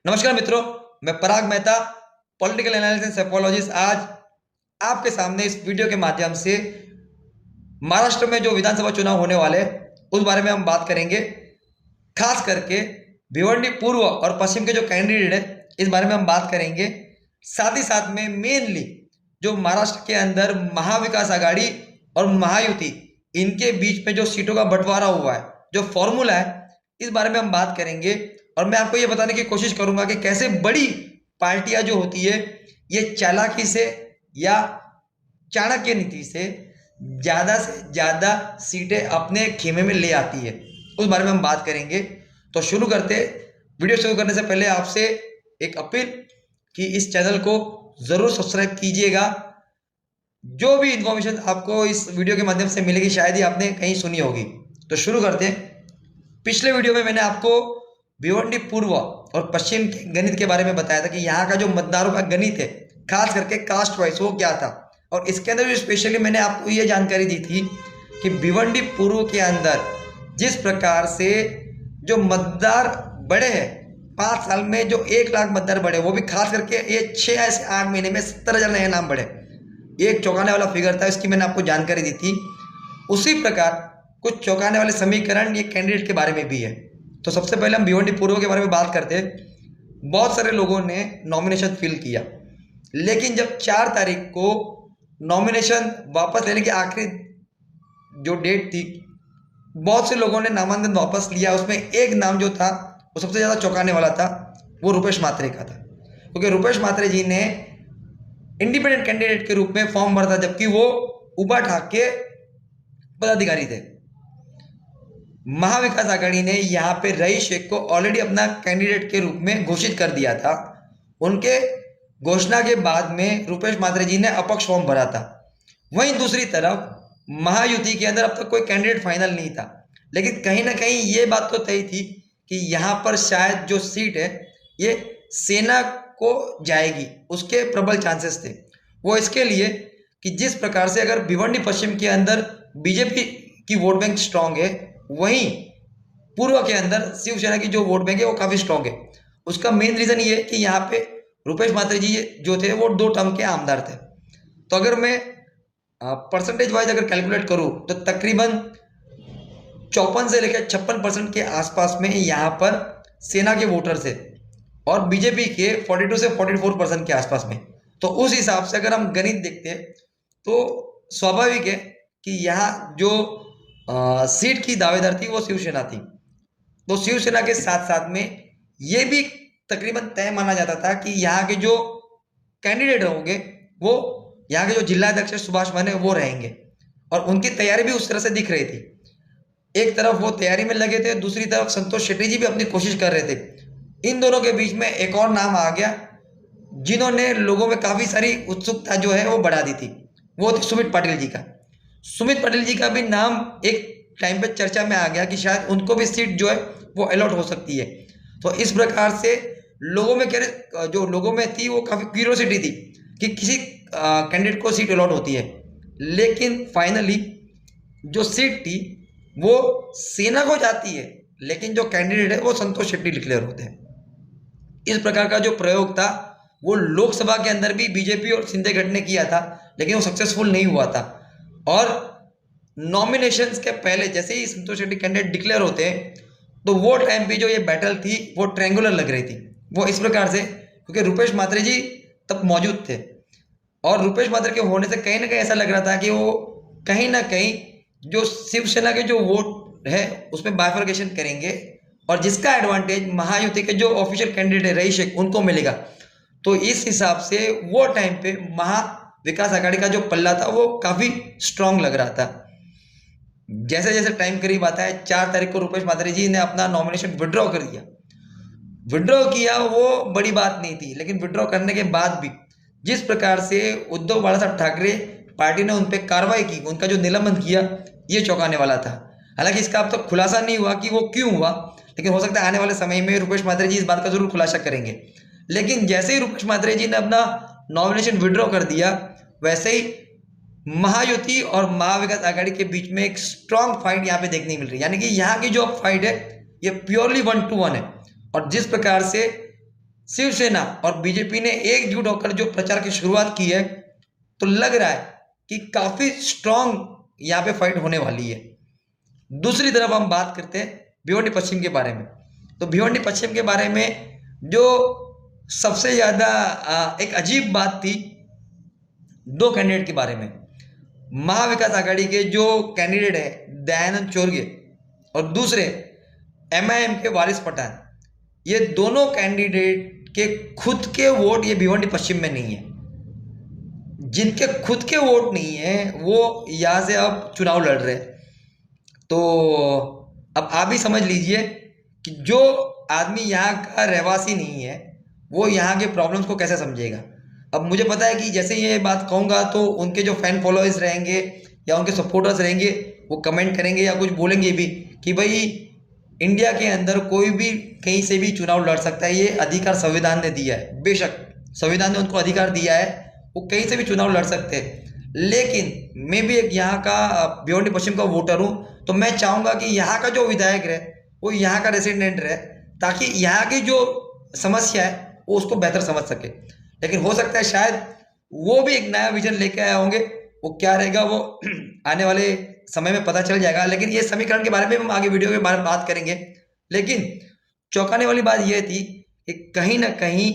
नमस्कार मित्रों, मैं पराग मेहता, पॉलिटिकल एनालिसिस साइकोलॉजिस्ट, आज आपके सामने इस वीडियो के माध्यम से महाराष्ट्र में जो विधानसभा चुनाव होने वाले हैं उस बारे में हम बात करेंगे। खास करके भिवंडी पूर्व और पश्चिम के जो कैंडिडेट है इस बारे में हम बात करेंगे। साथ ही साथ में मेनली जो महाराष्ट्र के अंदर महाविकास आघाड़ी और महायुति इनके बीच में जो सीटों का बंटवारा हुआ है, जो फॉर्मूला है, इस बारे में हम बात करेंगे। और मैं आपको ये बताने की कोशिश करूंगा कि कैसे बड़ी पार्टियां जो होती है ये चालाकी से या चाणक्य नीति से ज्यादा सीटें अपने खेमे में ले आती है, उस बारे में हम बात करेंगे। तो शुरू करते। वीडियो शुरू करने से पहले आपसे एक अपील कि इस चैनल को जरूर सब्सक्राइब कीजिएगा। जो भी इंफॉर्मेशन आपको इस वीडियो के माध्यम से मिलेगी शायद ही आपने कहीं सुनी होगी। तो शुरू करते हैं। पिछले वीडियो में मैंने आपको भिवंडी पूर्व और पश्चिम के गणित के बारे में बताया था कि यहाँ का जो मतदारों का गणित है, खास करके कास्ट वाइज, वो क्या था। और इसके अंदर भी स्पेशली मैंने आपको ये जानकारी दी थी कि भिवंडी पूर्व के अंदर जिस प्रकार से जो मतदार बढ़े हैं 5 साल में, जो 1 लाख मतदार बढ़े, वो भी खास करके ये 6 से 8 महीने में 70,000 नए नाम बढ़े, एक चौंकाने वाला फिगर था। इसकी मैंने आपको जानकारी दी थी। उसी प्रकार कुछ चौंकाने वाले समीकरण ये कैंडिडेट के बारे में भी है। तो सबसे पहले हम भिवंडी पूर्व के बारे में बात करते हैं। बहुत सारे लोगों ने नॉमिनेशन फिल किया, लेकिन जब 4 तारीख को नॉमिनेशन वापस लेने की आखिरी जो डेट थी, बहुत से लोगों ने नामांकन वापस लिया। उसमें एक नाम जो था वो सबसे ज़्यादा चौंकाने वाला था, वो रुपेश म्हात्रे का था। क्योंकि रुपेश म्हात्रे जी ने इंडिपेंडेंट कैंडिडेट के रूप में फॉर्म भरा था, जबकि वो उबा ठाक के पदाधिकारी थे। महाविकास आघाड़ी ने यहाँ पे रईस शेख को ऑलरेडी अपना कैंडिडेट के रूप में घोषित कर दिया था। उनके घोषणा के बाद में रुपेश म्हात्रे जी ने अपक्ष फॉर्म भरा था। वहीं दूसरी तरफ महायुति के अंदर अब तक कोई कैंडिडेट फाइनल नहीं था, लेकिन कहीं ना कहीं ये बात तो तय थी कि यहाँ पर शायद जो सीट है ये सेना को जाएगी, उसके प्रबल चांसेस थे। वो इसके लिए कि जिस प्रकार से अगर भिवंडी पश्चिम के अंदर बीजेपी की वोट बैंक स्ट्रांग है, वहीं पूर्व के अंदर शिवसेना की जो वोट बैंक है वो काफी स्ट्रांग है। उसका मेन रीजन ये है कि यहाँ पे रुपेश म्हात्रे जी जो थे वो 2 टर्म के आमदार थे। तो अगर मैं परसेंटेज वाइज अगर कैलकुलेट करूँ तो तकरीबन 54 से लेकर 56% के आसपास में यहाँ पर सेना के वोटर्स है और बीजेपी के 42 से 44% के आसपास में। तो उस हिसाब से अगर हम गणित देखते हैं तो स्वाभाविक है कि यहाँ जो सीट की दावेदार थी वो शिवसेना थी। तो शिवसेना के साथ साथ में ये भी तकरीबन तय माना जाता था कि यहाँ के जो कैंडिडेट होंगे वो यहाँ के जो जिलाध्यक्ष सुभाष भाने वो रहेंगे, और उनकी तैयारी भी उस तरह से दिख रही थी। एक तरफ वो तैयारी में लगे थे, दूसरी तरफ संतोष शेट्टी जी भी अपनी कोशिश कर रहे थे। इन दोनों के बीच में एक और नाम आ गया जिन्होंने लोगों में काफी सारी उत्सुकता जो है वो बढ़ा दी थी, वो थी सुमित पाटिल जी का। सुमित पाटिल जी का भी नाम एक टाइम पे चर्चा में आ गया कि शायद उनको भी सीट जो है वो अलॉट हो सकती है। तो इस प्रकार से लोगों में जो लोगों में थी वो काफी क्यूरियोसिटी थी कि किसी कैंडिडेट को सीट अलॉट होती है, लेकिन फाइनली जो सीट थी वो सेना को जाती है, लेकिन जो कैंडिडेट है वो संतोष शेट्टी डिक्लेयर होते हैं। इस प्रकार का जो प्रयोग था वो लोकसभा के अंदर भी बीजेपी और शिंदे गठ ने किया था, लेकिन वो सक्सेसफुल नहीं हुआ था। और नॉमिनेशंस के पहले जैसे ही संतोष शेट्टी कैंडिडेट डिक्लेयर होते हैं तो वो टाइम पे जो ये बैटल थी वो ट्रायंगुलर लग रही थी। वो इस प्रकार से क्योंकि रुपेश म्हात्रे जी तब मौजूद थे और रुपेश म्हात्रे के होने से कहीं ना कहीं ऐसा लग रहा था कि वो कहीं ना कहीं जो शिवसेना के जो वोट है उसमें बाइफर्केशन करेंगे और जिसका एडवांटेज महायुति के जो ऑफिशियल कैंडिडेट है रईस शेख उनको मिलेगा। तो इस हिसाब से वो टाइम पे महाविकास आघाड़ी का जो पल्ला था वो काफी स्ट्रांग लग रहा था। जैसे जैसे टाइम करीब आता है 4 तारीख को रुपेश म्हात्रे जी ने अपना नॉमिनेशन विड्रॉ कर दिया। विड्रॉ किया वो बड़ी बात नहीं थी, लेकिन विड्रॉ करने के बाद भी जिस प्रकार से उद्धव बाला साहब ठाकरे पार्टी ने उन पर कार्रवाई की, उनका जो निलंबन किया, ये चौंकाने वाला था। हालांकि इसका अब तक खुलासा नहीं हुआ कि वो क्यों हुआ, लेकिन हो सकता है आने वाले समय में रुपेश म्हात्रे जी इस बात का जरूर खुलासा करेंगे। लेकिन जैसे ही रुपेश म्हात्रे जी ने अपना नॉमिनेशन विड्रॉ कर दिया, वैसे ही महायुति और महाविकास आघाड़ी के बीच में एक स्ट्रांग फाइट यहाँ पे देखने मिल रही है। यानी कि यहाँ की जो फाइट है ये प्योरली 1-1 है। और जिस प्रकार से शिवसेना और बीजेपी ने एकजुट होकर जो प्रचार की शुरुआत की है, तो लग रहा है कि काफी स्ट्रांग यहाँ पे फाइट होने वाली है। दूसरी तरफ हम बात करते हैं भिवंडी पश्चिम के बारे में। तो भिवंडी पश्चिम के बारे में जो सबसे ज्यादा एक अजीब बात थी दो कैंडिडेट के बारे में। महाविकास आघाड़ी के जो कैंडिडेट है दयानंद चोरगे और दूसरे एमआईएम के वारिस पठान, ये दोनों कैंडिडेट के खुद के वोट ये भिवंडी पश्चिम में नहीं है। जिनके खुद के वोट नहीं है वो यहाँ से अब चुनाव लड़ रहे हैं। तो अब आप ही समझ लीजिए कि जो आदमी यहाँ का रहवासी नहीं है वो यहाँ के प्रॉब्लम्स को कैसे समझेगा। अब मुझे पता है कि जैसे ये बात कहूँगा तो उनके जो फैन फॉलोअर्स रहेंगे या उनके सपोर्टर्स रहेंगे वो कमेंट करेंगे या कुछ बोलेंगे भी कि भाई इंडिया के अंदर कोई भी कहीं से भी चुनाव लड़ सकता है, ये अधिकार संविधान ने दिया है। बेशक संविधान ने उनको अधिकार दिया है, वो कहीं से भी चुनाव लड़ सकते हैं। लेकिन मैं भी एक यहाँ का भिवंडी पश्चिम का वोटर हूँ, तो मैं चाहूँगा कि यहाँ का जो विधायक रहे वो यहाँ का रेसिडेंट रहे, ताकि यहाँ की जो समस्या है वो उसको बेहतर समझ सके। लेकिन हो सकता है शायद वो भी एक नया विजन लेके आए होंगे, वो क्या रहेगा वो आने वाले समय में पता चल जाएगा। लेकिन ये समीकरण के बारे में हम आगे वीडियो के बारे में बात करेंगे। लेकिन चौंकाने वाली बात यह थी कि कहीं ना कहीं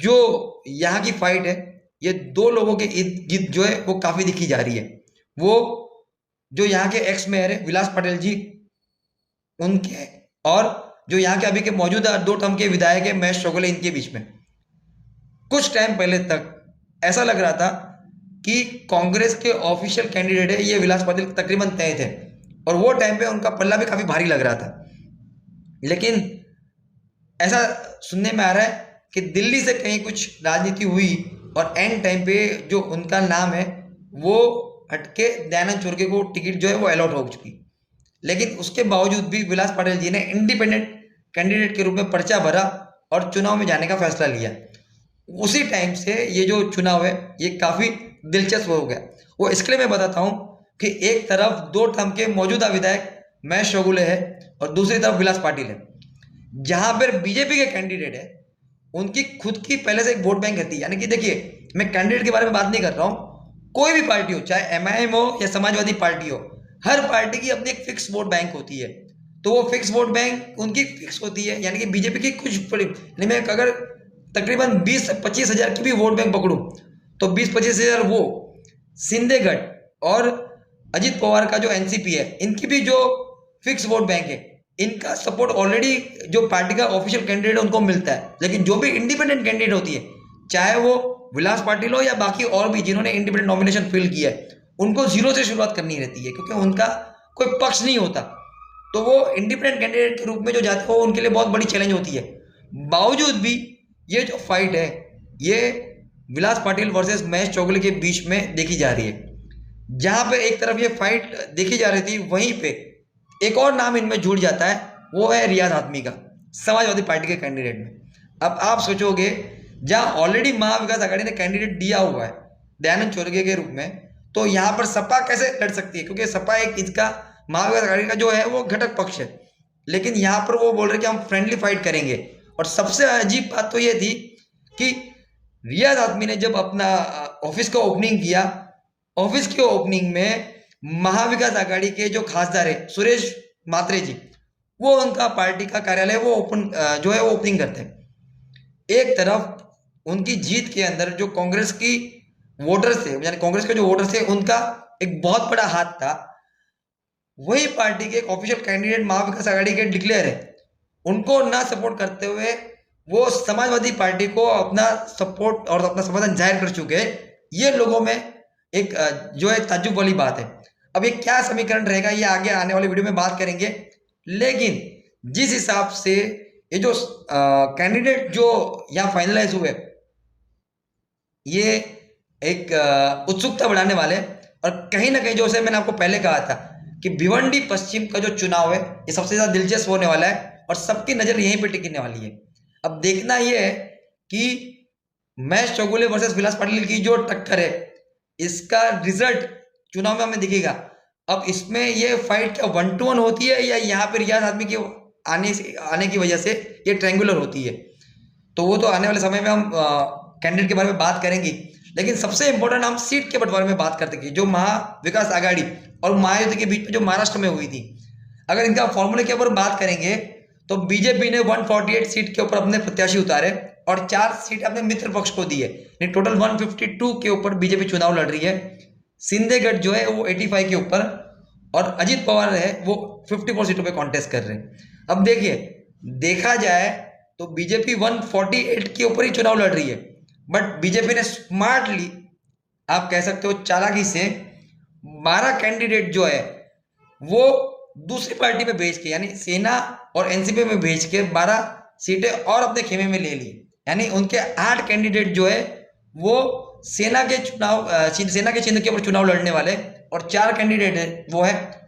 जो यहाँ की फाइट है ये दो लोगों के इर्द गिर्द जो है वो काफी दिखी जा रही है। वो जो यहाँ के एक्स मेयर है विलास पटेल जी, उनके और जो यहाँ के अभी के मौजूदा 2 टर्म के विधायक है महेश चौगुले, इनके बीच में कुछ टाइम पहले तक ऐसा लग रहा था कि कांग्रेस के ऑफिशियल कैंडिडेट है ये विलास पटेल तकरीबन तय थे, और वो टाइम पे उनका पल्ला भी काफी भारी लग रहा था। लेकिन ऐसा सुनने में आ रहा है कि दिल्ली से कहीं कुछ राजनीति हुई और एंड टाइम पे जो उनका नाम है वो हटके दयानंद चोरगे को टिकट जो है वो अलॉट हो चुकी। लेकिन उसके बावजूद भी विलास पटेल जी ने इंडिपेंडेंट कैंडिडेट के रूप में पर्चा भरा और चुनाव में जाने का फैसला लिया। उसी टाइम से ये जो चुनाव है ये काफी दिलचस्प हो गया। वो इसके लिए मैं बताता हूँ कि एक तरफ 2 टर्म के मौजूदा विधायक महेश चौगुले है और दूसरी तरफ विलास पाटिल है। जहां पर बीजेपी के कैंडिडेट है उनकी खुद की पहले से एक वोट बैंक रहती है। यानी कि देखिए, मैं कैंडिडेट के बारे में बात नहीं कर रहा हूँ, कोई भी पार्टी हो, चाहे एमआईएम हो या समाजवादी पार्टी हो, हर पार्टी की अपनी एक फिक्स वोट बैंक होती है। तो वो फिक्स वोट बैंक उनकी फिक्स होती है। यानी कि बीजेपी की कुछ यानी मैं अगर तकरीबन 20-25 हजार की भी वोट बैंक पकड़ूं तो 20-25 हजार वो सिंधेगढ़ और अजित पवार का जो एनसीपी है इनकी भी जो फिक्स वोट बैंक है, इनका सपोर्ट ऑलरेडी जो पार्टी का ऑफिशियल कैंडिडेट उनको मिलता है। लेकिन जो भी इंडिपेंडेंट कैंडिडेट होती है, चाहे वो विलास पाटिल हो या बाकी और भी जिन्होंने इंडिपेंडेंट नॉमिनेशन फिल किया है, उनको जीरो से शुरुआत करनी रहती है क्योंकि उनका कोई पक्ष नहीं होता। तो वो इंडिपेंडेंट कैंडिडेट के रूप में जो जाते हैं वो उनके लिए बहुत बड़ी चैलेंज होती है। बावजूद भी ये जो फाइट है ये विलास पाटिल वर्सेस महेश चौगुले के बीच में देखी जा रही है। जहां पे एक तरफ ये फाइट देखी जा रही थी, वहीं पे एक और नाम इनमें जुड़ जाता है, वो है रियाज हातमी का, समाजवादी पार्टी के कैंडिडेट में। अब आप सोचोगे, जहां ऑलरेडी महाविकास आघाड़ी ने कैंडिडेट दिया हुआ है दयानंद चोरगे के रूप में, तो यहां पर सपा कैसे लड़ सकती है? क्योंकि सपा एक इसका महाविकास आघाड़ी का जो है वो घटक पक्ष है। लेकिन यहां पर वो बोल रहे कि हम फ्रेंडली फाइट करेंगे। और सबसे अजीब बात तो ये थी कि रियाज हातमी ने जब अपना ऑफिस का ओपनिंग किया, ऑफिस के ओपनिंग में महाविकास आघाड़ी के जो खासदार है सुरेश मात्रे जी, वो उनका पार्टी का कार्यालय वो ओपन जो है वो ओपनिंग करते हैं। एक तरफ उनकी जीत के अंदर जो कांग्रेस की वोटर्स थे, यानी कांग्रेस के जो वोटर्स थे, उनका एक बहुत बड़ा हाथ था। वही पार्टी के एक ऑफिशियल कैंडिडेट महाविकास आघाड़ी के डिक्लेयर है, उनको ना सपोर्ट करते हुए वो समाजवादी पार्टी को अपना सपोर्ट और अपना समर्थन जाहिर कर चुके हैं। ये लोगों में एक जो है ताज्जुब वाली बात है। अब ये क्या समीकरण रहेगा ये आगे आने वाली वीडियो में बात करेंगे। लेकिन जिस हिसाब से ये जो कैंडिडेट जो यहाँ फाइनलाइज हुए, ये एक उत्सुकता बढ़ाने वाले, और कहीं ना कहीं जैसे मैंने आपको पहले कहा था कि भिवंडी पश्चिम का जो चुनाव है ये सबसे ज्यादा दिलचस्प होने वाला है और सबकी नजर यहीं पे टिकने वाली है। अब देखना यह है कि महेश चौगुले वर्सेस विलास पाटिल की जो टक्कर है, इसका रिजल्ट चुनाव में हमें दिखेगा। अब इसमें ये फाइट क्या 1-to-1 होती है या यहाँ पे रियाज हातमी के आने की वजह से ये ट्रायंगुलर होती है, तो वो तो आने वाले समय में हम कैंडिडेट के बारे में बात करेंगे। लेकिन सबसे इंपॉर्टेंट हम सीट के बंटवारे में बात करते हैं जो महाविकास आघाड़ी और महायुति के बीच में जो महाराष्ट्र में हुई थी। अगर इनका फॉर्मूले के ऊपर बात करेंगे तो बीजेपी ने 148 सीट के ऊपर अपने प्रत्याशी उतारे और 4 सीट अपने मित्र पक्ष को दी है। टोटल 152 के ऊपर बीजेपी चुनाव लड़ रही है। शिंदे गठ जो है वो 85 के ऊपर और अजित पवार है वो 54 सीटों पे कॉन्टेस्ट कर रहे हैं। अब देखिए, देखा जाए तो बीजेपी 148 के ऊपर ही चुनाव लड़ रही है, बट बीजेपी ने स्मार्टली, आप कह सकते हो चालाकी से, 12 कैंडिडेट जो है वो दूसरी पार्टी में भेज के, यानी सेना और एनसीपी में भेज के 12 सीटें और अपने खेमे में ले ली। यानी उनके 8 कैंडिडेट जो है वो सेना के चिन्ह के ऊपर चुनाव लड़ने वाले और 4 कैंडिडेट है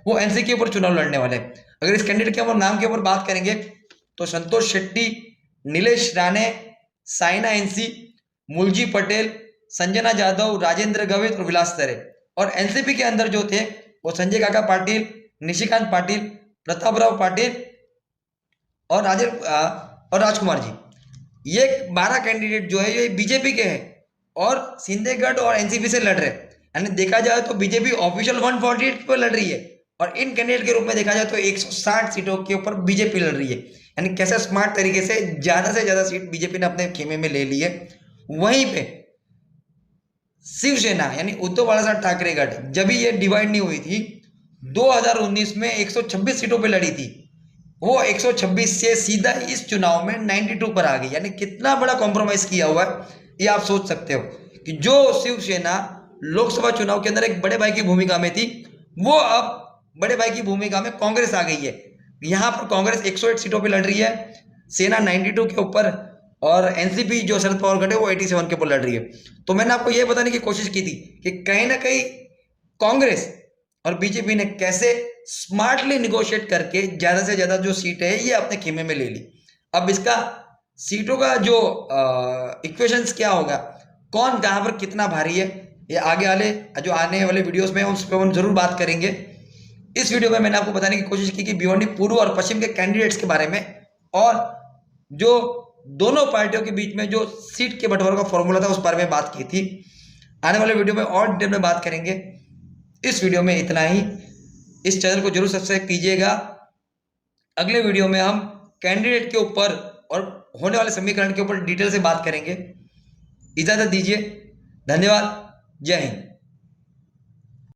वो एनसी के ऊपर चुनाव लड़ने वाले। अगर इस कैंडिडेट के ऊपर नाम के ऊपर बात करेंगे तो संतोष शेट्टी, नीलेश राणे, साइना एनसी, मुलजी पटेल, संजना जाधव, राजेंद्र गवित और विलास तरे। और एनसीपी के अंदर जो थे वो संजय काका पाटिल, निशिकांत पाटिल, प्रतापराव पाटिल और राजकुमार जी। ये 12 कैंडिडेट जो है ये बीजेपी के हैं और शिंदे गठ और एनसीपी से लड़ रहे हैं। यानी देखा जाए तो बीजेपी ऑफिशियल 148 पर लड़ रही है और इन कैंडिडेट के रूप में देखा जाए तो 160 सीटों के ऊपर बीजेपी लड़ रही है। यानी कैसे स्मार्ट तरीके से ज्यादा सीट बीजेपी ने अपने खेमे में ले ली है। वहीं पे शिवसेना यानी उद्धव बालासाहेब ठाकरे गठ जब ये डिवाइड नहीं हुई थी 2019 में 126 सीटों पे लड़ी थी, वो 126 से सीधा इस चुनाव में 92 पर आ गई। यानी कितना बड़ा कॉम्प्रोमाइज किया हुआ है ये आप सोच सकते हो कि जो शिवसेना लोकसभा चुनाव के अंदर एक बड़े भाई की भूमिका में थी वो अब बड़े भाई की भूमिका में कांग्रेस आ गई है। यहां पर कांग्रेस 108 सीटों पे लड़ रही है, सेना 92 के ऊपर और एनसीपी जो शरद पवार गठ है वो 87 के ऊपर लड़ रही है। तो मैंने आपको यह बताने की कोशिश की थी कि कहीं ना कहीं कांग्रेस और बीजेपी ने कैसे स्मार्टली निगोशिएट करके ज्यादा से ज्यादा जो सीट है ये अपने खेमे में ले ली। अब इसका सीटों का जो इक्वेशंस क्या होगा, कौन कहां पर कितना भारी है, ये आने वाले वीडियोस में उस पर हम जरूर बात करेंगे। इस वीडियो में मैंने आपको बताने की कोशिश की कि भिवंडी पूर्व और पश्चिम के कैंडिडेट्स के बारे में और जो दोनों पार्टियों के बीच में जो सीट के बंटवारे का फॉर्मूला था उस बारे में बात की थी। आने वाले वीडियो में और डिटेल में बात करेंगे। इस वीडियो में इतना ही। इस चैनल को जरूर सब्सक्राइब कीजिएगा। अगले वीडियो में हम कैंडिडेट के ऊपर और होने वाले समीकरण के ऊपर डिटेल से बात करेंगे। इजाजत दीजिए। धन्यवाद। जय हिंद।